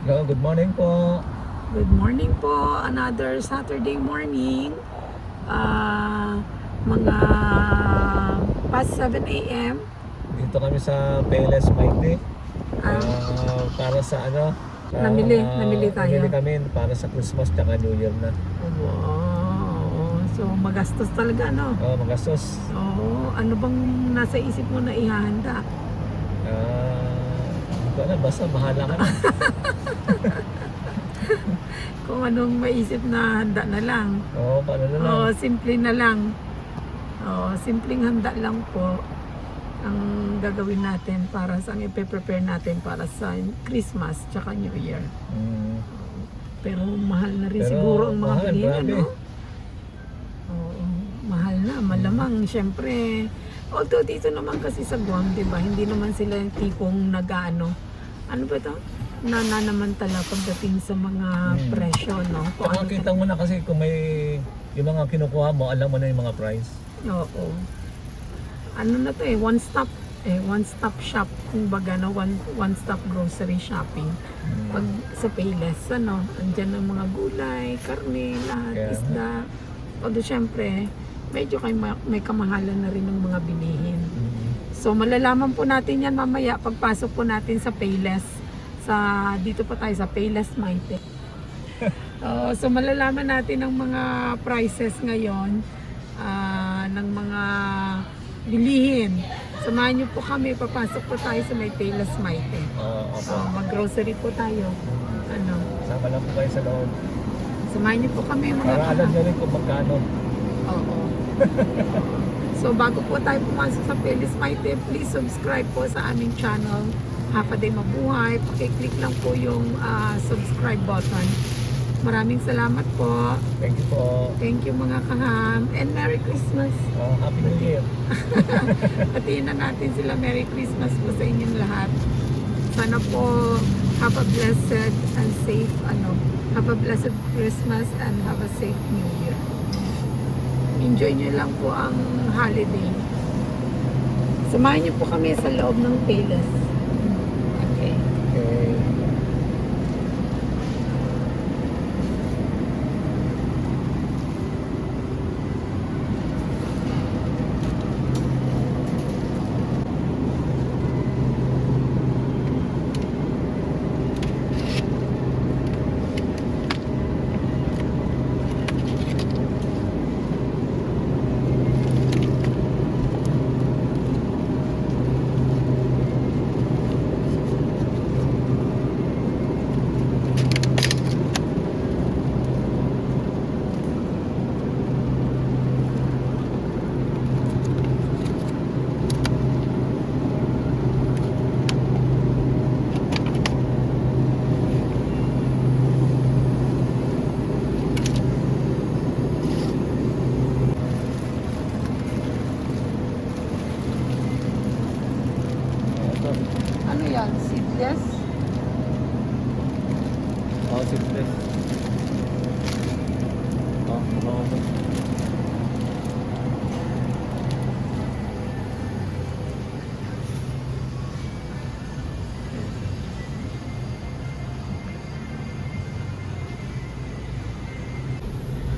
Hello, good morning po. Good morning po. Another Saturday morning. Mga past 7 a.m. Dito kami sa Payless Mighty. Ah, Para sa ano? namili tayo. Namili kami para sa Christmas at New Year na. Wow. So magastos talaga, no? Magastos. Oo. Ano bang nasa isip mo na ihahanda? Hindi ko alam, basta bahala ka na. Kung anong maisip na handa na lang. Paano na lang? Oo, simple na lang. Oo, simpleng handa lang po ang gagawin natin para sa ipe-prepare natin para sa Christmas tsaka New Year. Pero mahal na rin siguro ang mga mahal, bilihin, grabe. ano? Oo, mahal na, malamang. Siyempre, although dito naman kasi sa Guam, di ba, hindi naman sila yung tipong nag-ano. Ano ba ito? Nananamantala pagdating sa mga presyo, no? Kung ano Kita mo na kasi kung may yung mga kinukuha mo, alam mo na yung mga price. Oo. Ano na to one stop shop, kumbaga na one stop grocery shopping. Pag sa Payless, ano, andyan ang mga gulay, karne, lahat, Kaya isda. Although syempre, medyo may kamahalan na rin ng mga bilihin. So malalaman po natin yan mamaya pagpasok po natin sa Payless. Dito pa tayo sa Payless Mighty. So malalaman natin ang mga prices ngayon ng mga bilihin. Samahan niyo po kami, papasok po tayo sa may Payless Mighty. Mag-grocery po tayo. Sama lang po kayo sa loob. Samahan niyo po kami mga Para alam nyo rin kung magkano. Oo. So bago po tayo pumasok sa Payless Mighty, please subscribe po sa aming channel, Half a Day Mabuhay. Pakiclick lang po yung subscribe button. Maraming salamat po. Thank you po. Thank you mga kaham. And Merry Christmas. Happy New Year. Patiin na natin sila. Merry Christmas po sa inyong lahat. Sana po have a blessed and safe, have a blessed Christmas and have a safe New Year. Enjoy nyo lang po ang holiday. Samahan nyo po kami sa loob ng Payless. Okay. Ano yan? Seedless? Seedless.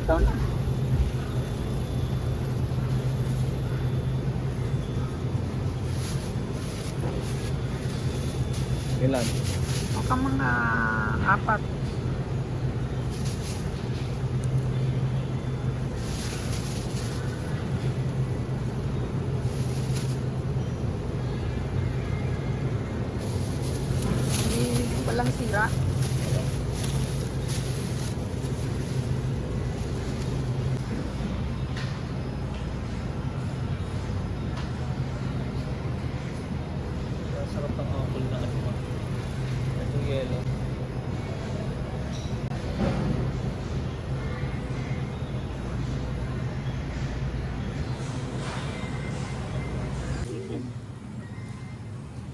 Ito na. Ilan? Baka mga 4. Walang sira. Sarap ng apple na ano. Ito yellow.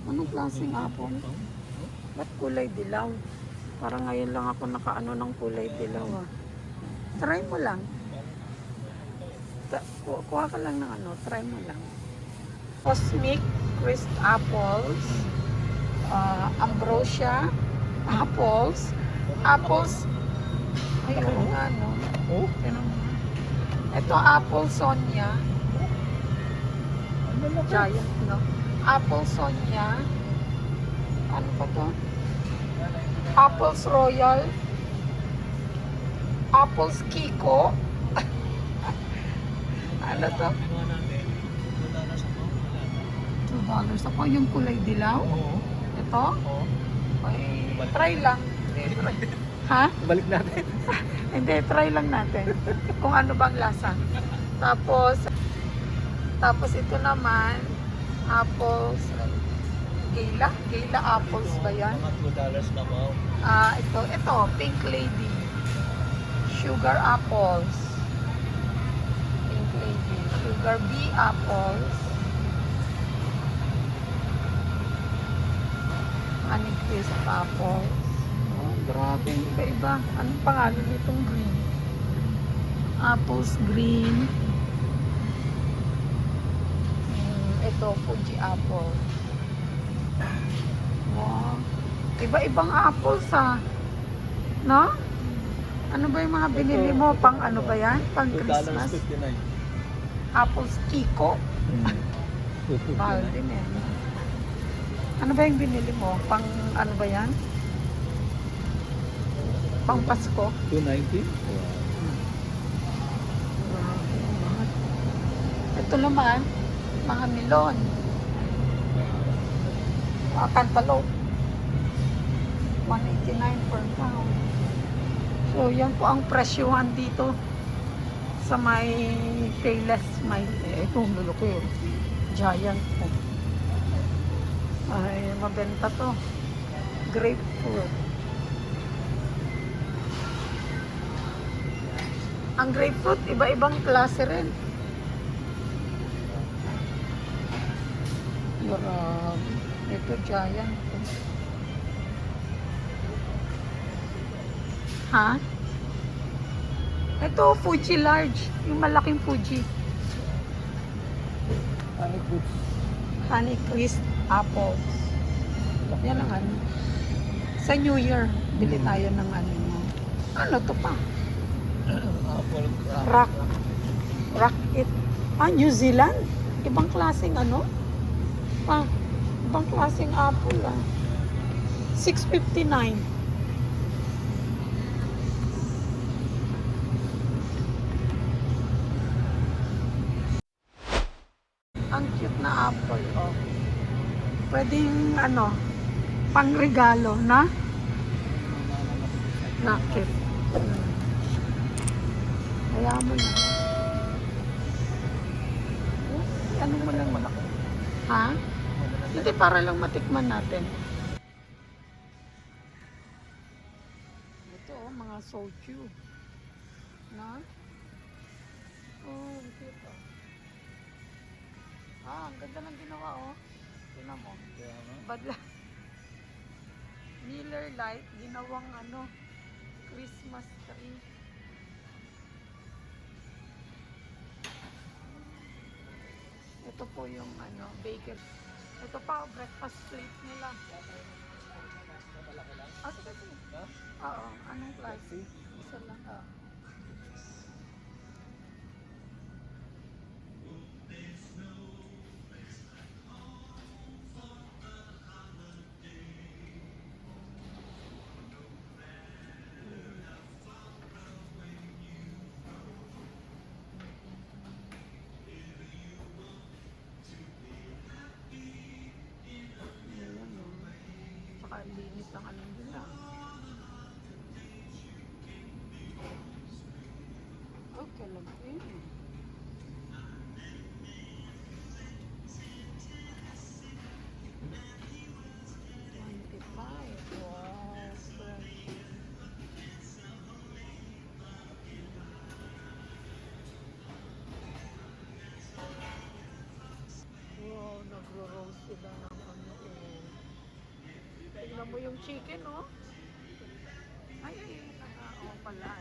Anong klaseng apple? Ba't kulay dilaw? Parang ngayon lang ako nakaano ng kulay dilaw Try mo lang. Kuha ka lang ng try mo lang. Cosmic Crisp Apples, Ambrosia, Apples. Apples. Ayun nga, no? Oh, Ganun. Ito, Apple Sonia. ano na ba? Giant, no? Apple Sonia. Ano pa to? Apples Royal. Apples Kiko. Ano to? Binuha natin. $2 $2 ako. Yung kulay dilaw. Oo. Ito. Oo. Ay, try lang. Try. Ha? Balik natin. Hindi, try lang natin. Kung ano bang lasa. Tapos ito naman, apples, Gala? Gala apples ba yan? Mga $2 na po. Ito, Pink Lady. Sugar apples. Pink Lady. Sugar bee apples. Honey crisp apples. Oh, grabe. Iba-iba. Anong pangalan nitong green? Apples green. Ito, Fuji apple. Wow. Iba-ibang apples no? Ano ba yung mga binili mo? Pang ano ba yan? Pang Christmas? $2.59. Apples Kiko? Mahal din eh. Ano ba yung binili mo? Pang ano ba yan? Pang Pasko? $2.90? Ito naman, mga melon. Cantaloupe. $1.89 per pound. So, yan po ang presyohan dito sa may Payless. May, ito, luloko yun. Giant po. Ay, mabenta to. Grapefruit. Ang grapefruit, iba-ibang klase rin. Grabe. Ito, giant. Ha? Ito, Fuji large. Yung malaking Fuji. Honey crisp apples. Yan ang ano. Sa New Year, bili tayo ng ano. Ano to pa? Apple crab. Rock it. New Zealand? Ibang klaseng ano? Ibang klaseng apple $6.59. Ang cute na apple, oh. Pwedeng, pangregalo, na? Nakit. Kaya mo na. Ano mo lang malaki? Ha? Hindi, para lang matikman natin. Ito, mga soju. Na? Oh, cute, oh. Ang ganda ng ginawa, oh. Tingnan mo. Badla. Miller Lite, ginawang Christmas tree. Ito po yung baker. Ito pa, breakfast plate nila. Sige, sige. Oo, anong klase? Isa lang, Tsaka linis ang nila. Okay lang eh. Wow, nagro-roast sila ng tignan mo yung chicken, oh. Ay, pala,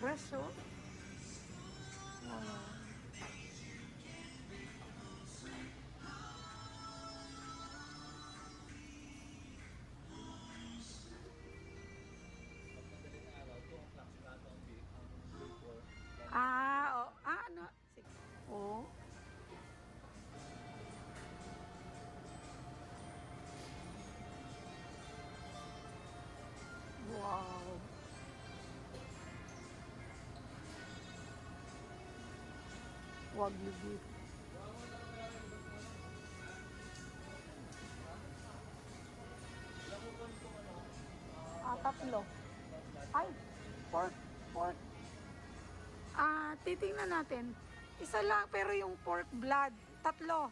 Fresh, oh. Wow. Pag madaling araw, 2 o'clock sigado ang before. Oh. Ano? 6. Oh. Wow. Wagyu beef. Tatlo. Ay, pork. Titingnan natin. Isa lang, pero yung pork blood, 3.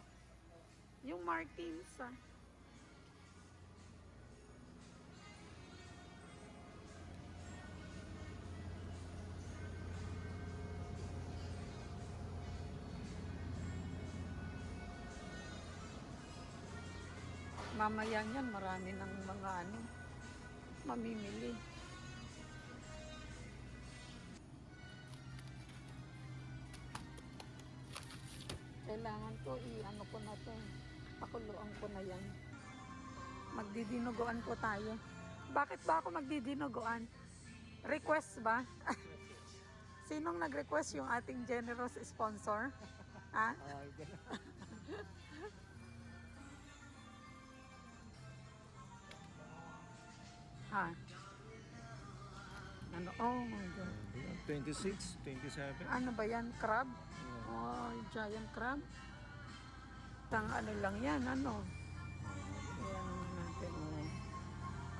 Yung Martins, Mamaya niyan, marami ng mga mamimili. Kailangan ko i-ano ko na to. Pakuluan ko na yan. Magdidinuguan po tayo. Bakit ba ako magdidinuguan? Request ba? Sinong nag-request, yung ating generous sponsor? Ha? Ha? Ano? Oh my God. 26, 27. Ano ba yan? Crab? Oh, giant crab. Ano lang yan, ano? Ayan natin, oh.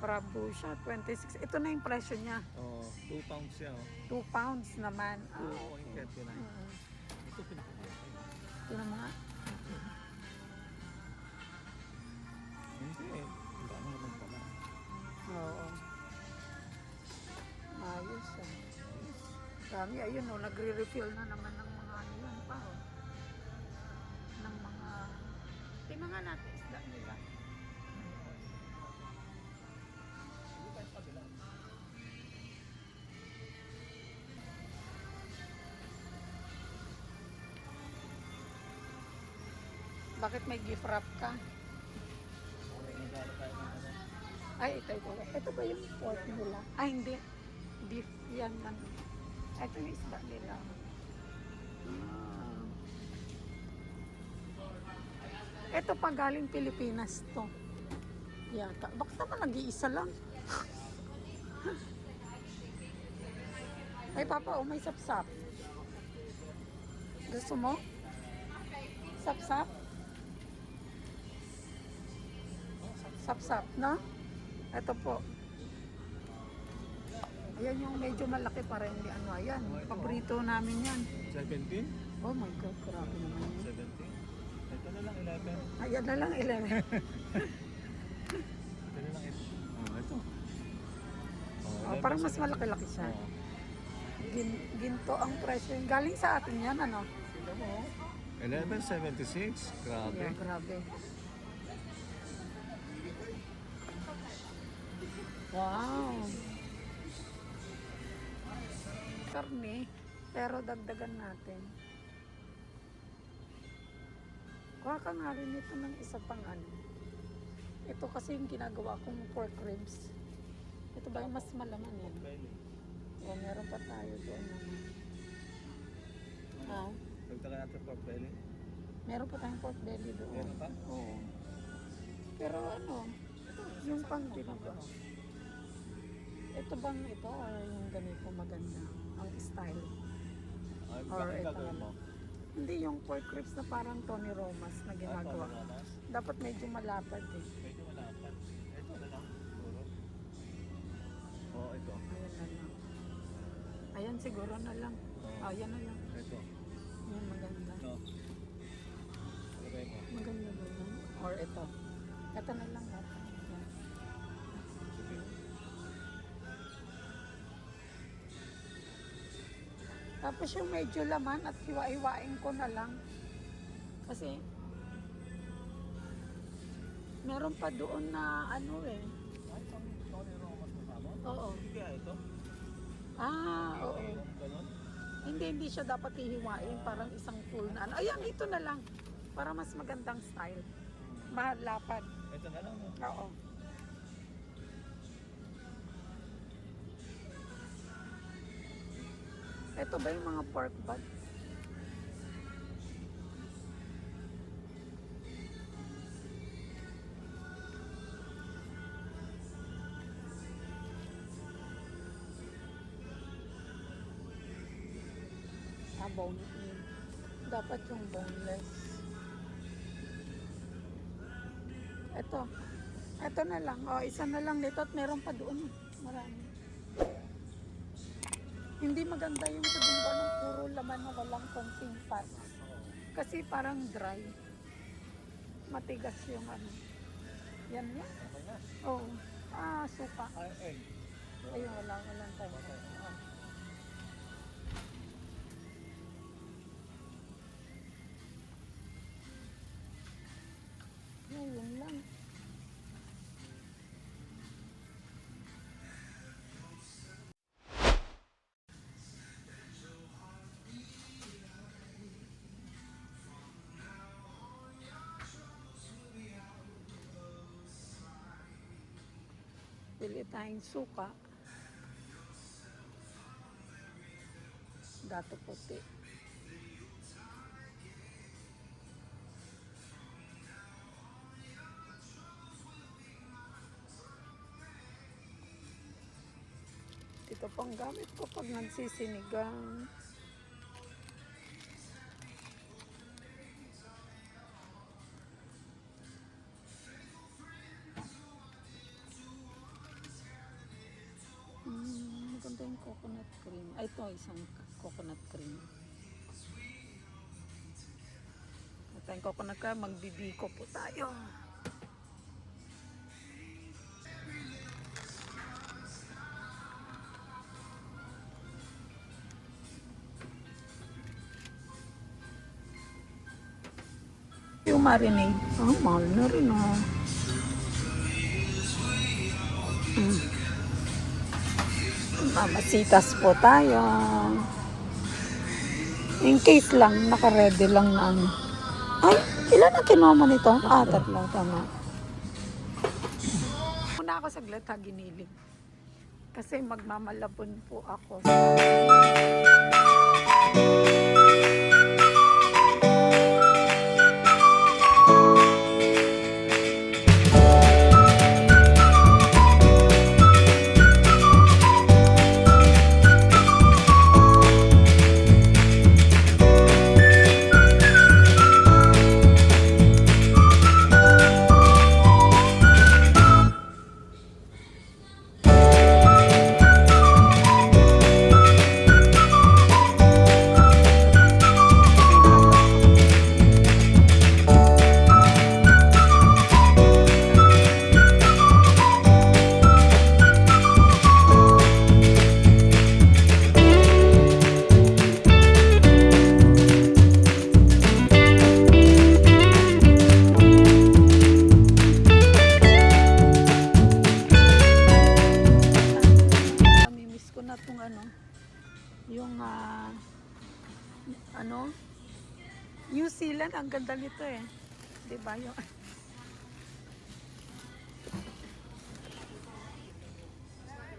Crab po siya, 26. Ito na yung presyo niya. Oh, 2 pounds siya. 2 pounds naman. 2.39. Ito pinakamalaki. Ito na mga. Hindi eh. Ang dami naman pala. Oo. Ayos ah. Dami, ayun oh, nagre-refill na naman ng mga ano yan pa oh. Ng mga, tingnan nga natin isda nila. Bakit may gift wrap ka? Nagalo tayo ng ano. Ay, ito. Ito ba yung pork nila? Ay, hindi. Beef yan. Ano. Ito yung isda nila. Ito pa galing Pilipinas to. Yata. Bakit naman nag-iisa lang? Ay, Papa, may sapsap. Gusto mo? Sapsap? Sapsap, no? Ito po. Ayan yung medyo malaki pa rin. Ano, ayan. Paborito namin yan. 17? Oh my God, grabe naman yun. 17? Ito na lang 11. Ayan na lang, 11. Ito na lang ito. Parang mas malaki-laki siya. Ginto ang presyo. Galing sa atin yan, ano? 11.76. Grabe. Yeah, grabe. Wow. Karne, pero dagdagan natin. Kuha ka nga rin ito ng isa pang ano. Ito kasi yung ginagawa kong pork ribs. Ito ba yung mas malaman yan? O, meron pa tayo doon naman. Ha? Dagdagan natin pork belly. Meron pa tayong pork belly doon. Meron pa? Oo. Pero ano, yung pang binaba. Ito bang ito or yung ganito maganda? Ang style? Or Bakit ito gagawin mo? Hindi yung pork ribs na parang Tony Romas na ginagawa. Dapat medyo malapad eh. Medyo malapad. Ito na lang. Siguro. Oo, ito. Ayan na lang. Ayan siguro na lang. Ayan na lang. Ito. Yan maganda. No. Lagay mo. Maganda ba yan? Or ito. Ito na lang. Yan. Sige. Tapos yung medyo laman at hiwa-hiwain ko na lang. Kasi meron pa doon na ano eh. Ay, Tony Romas mo sa mo? Oo. Kaya ito? Oo. Ganon. Hindi siya dapat hihiwain. Parang isang full na ano. Ayan, ito na lang. Para mas magandang style. Malapad. Ito na lang. No? Oo. Ito ba yung mga pork butt? Bone in. Dapat yung boneless. Ito na lang. Isa na lang nito at meron pa doon. Marami. Hindi maganda yung sabihin ko ng puro laman na walang konting fat. Kasi parang dry. Matigas yung ano. Yan. Okay na. Oo. Suka. Egg. Ayun, walang tayo. Yun lang. Bili tayong suka. Dato puti. Ito pang gamit ko pag nagsisinigang. Maganda yung coconut cream. Ito isang coconut cream. Ito yung coconut cream. Magbibiko po tayo. Yung marinade. Mahal na rin Mamasitas po tayo. In case lang, naka-ready lang na ano. Ay, ilan ang kinuha mo nito? Tatlo, tama. Muna ako saglit ginilig. Kasi magmamalabon po ako. New Zealand, ang ganda nito eh. Di ba yung...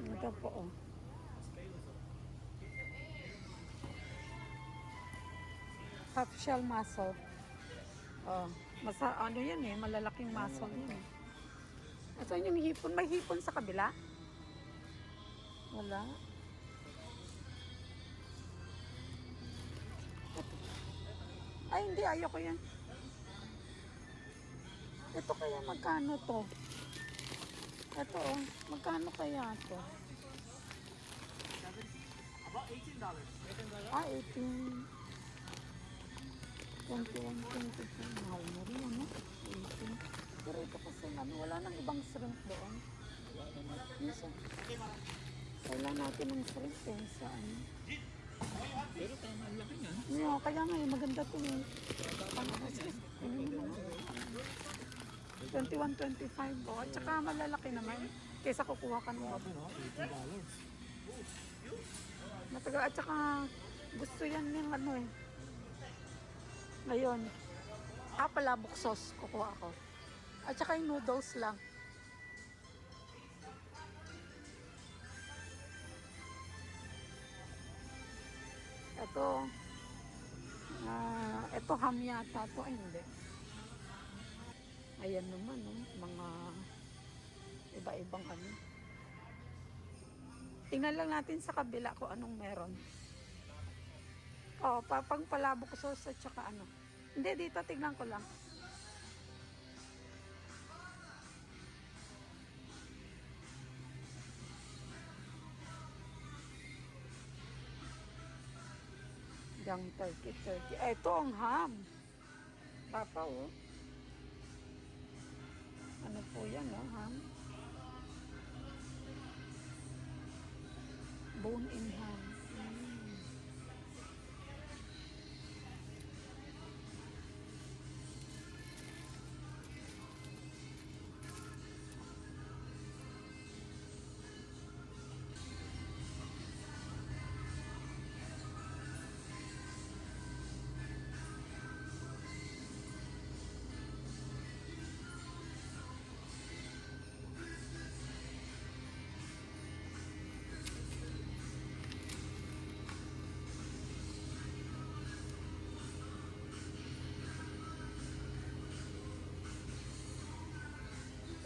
Ito po half shell mussel. Ano yan eh, malalaking mussel yan. Ito yung hipon. May hipon sa kabila? Wala. Ay, hindi. Ayoko yan. Ito kaya magkano to? Ito magkano kaya to? About $18. 18. 21, 22. Mahal mo rin, ano? 18. Pero ito kasi, wala nang ibang shrimp doon. Kailan natin ng shrimp sa ano? Pero tama, laki nga. Yeah, kaya nga maganda ito eh. 21, 25 At saka malalaki naman. Kaysa kukuha ka ng $18. Matagal. At saka gusto yan yung ano eh. Ngayon. Palabok sauce. Kukuha ako. At saka yung noodles lang. Ito ham yata to. Ay, hindi. Ayan naman, no? Mga iba-ibang ano. Tingnan lang natin sa kabila kung anong meron. Pang palabok sauce at saka ano. Hindi, dito tignan ko lang. Young turkey. Ito ang ham. Papa, oh. Ano po yan, oh, ham? Bone-in ham.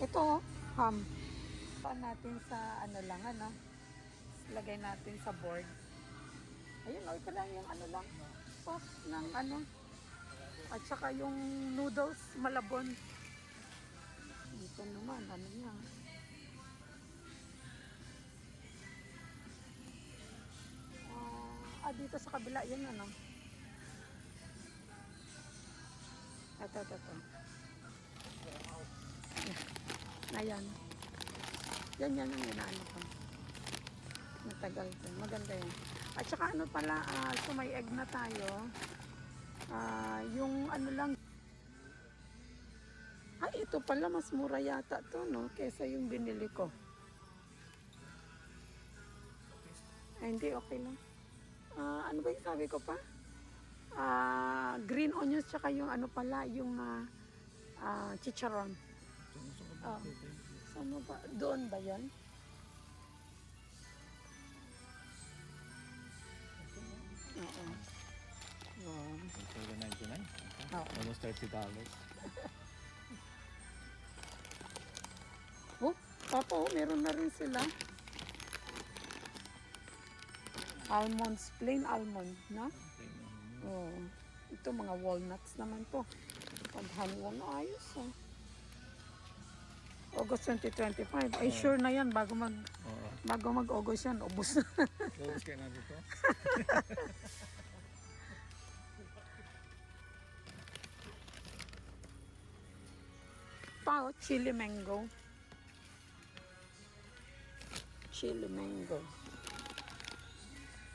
Ito, ham. Paan natin sa ano lang, ano. Lagay natin sa board. Ayun, ito lang yung ano lang. Sauce ng ano. At saka yung noodles, malabon. Dito naman, ano yan. Dito sa kabila, yun ano. Ito. Ayan. Yan ang inaano ko. Matagal ko. Maganda yan. At saka ano pala, so may egg na tayo. Yung ano lang. Ito pala mas mura yata to, no? Kesa yung binili ko. Hindi, okay lang. Ano ba yung sabi ko pa? Green onions tsaka yung ano pala, yung chicharon. Saan ba? Doon ba yan? Oo. Wow. $99. Oo. Almost $30. Papa, meron na rin sila. Almonds, plain almond, no? Ito mga walnuts naman to. Paghaluan na ayos, August 2025. Ay, sure na yan. Bago mag-August yan, ubos na. Ubos kayo na dito? Chili mango. Chili mango.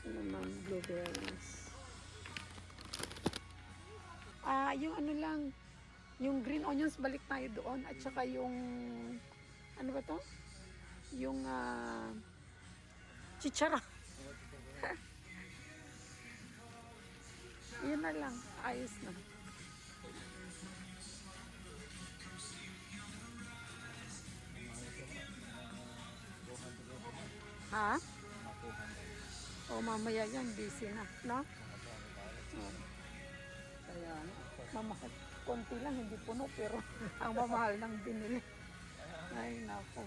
Ito naman, blueberries. Yung ano lang, yung green onions, balik tayo doon. At saka yung, ano ba to? Yung chichara. Yun na lang, ayos na. Ha? Mamaya yan, busy na, no? Kaya, mamahal. Konti lang, hindi puno, pero ang mamahal ng binili. Ay, nako.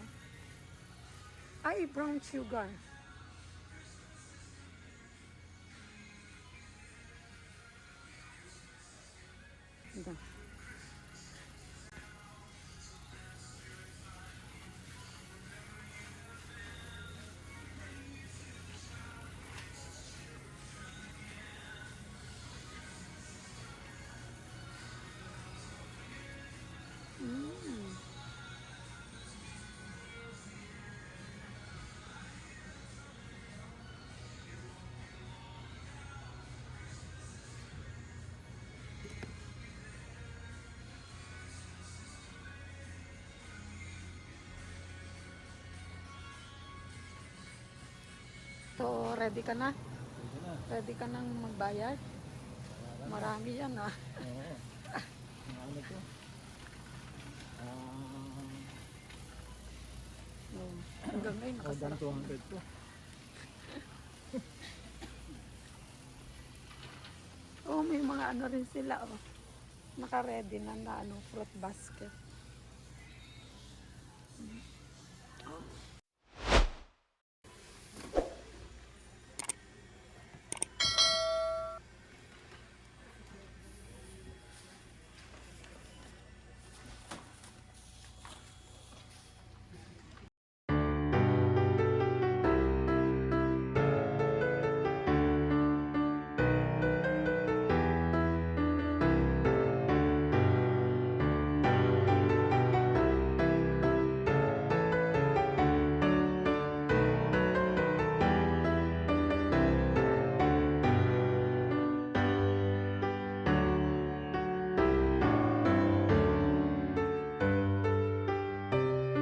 Brown sugar. Ito. So, ready ka na? Pwede ka nang magbayad. Marami yan ah. Oo. Ano to? Hanggang ngayon More than nakasarap. 200 to. Oh, may mga ano rin sila oh. Naka-ready na ano, fruit basket.